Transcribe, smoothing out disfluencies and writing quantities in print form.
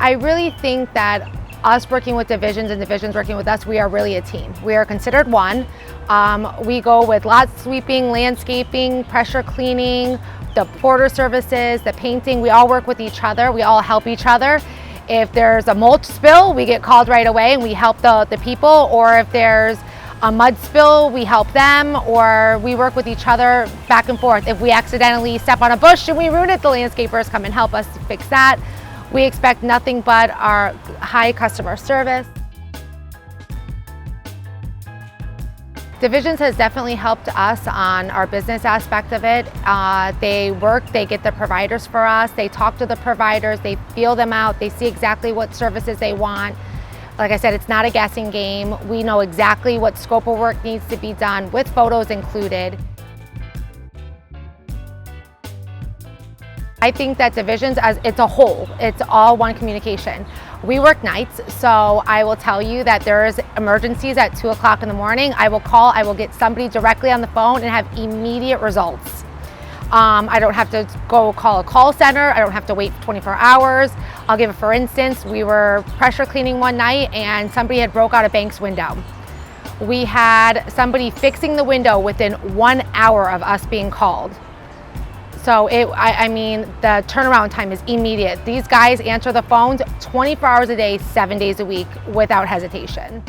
I really think that us working with divisions and divisions working with us, we are really a team. We are considered one. We go with lot sweeping, landscaping, pressure cleaning, the porter services, the painting. We all work with each other. We all help each other. If there's a mulch spill, we get called right away and we help the people. Or if there's a mud spill, we help them, or we work with each other back and forth. If we accidentally step on a bush and we ruin it, the landscapers come and help us fix that. We expect nothing but our high customer service. Divisions has definitely helped us on our business aspect of it. They work, they get the providers for us, they talk to the providers, they feel them out, they see exactly what services they want. Like I said, it's not a guessing game. We know exactly what scope of work needs to be done with photos included. I think that divisions as it's a whole, it's all one communication. We work nights, so I will tell you that there's emergencies at 2 o'clock in the morning. I will call, I will get somebody directly on the phone and have immediate results. I don't have to go call a call center. I don't have to wait 24 hours. I'll give it, for instance, we were pressure cleaning one night and somebody had broke out a bank's window. We had somebody fixing the window within 1 hour of us being called. So I mean, the turnaround time is immediate. These guys answer the phones 24 hours a day, 7 days a week without hesitation.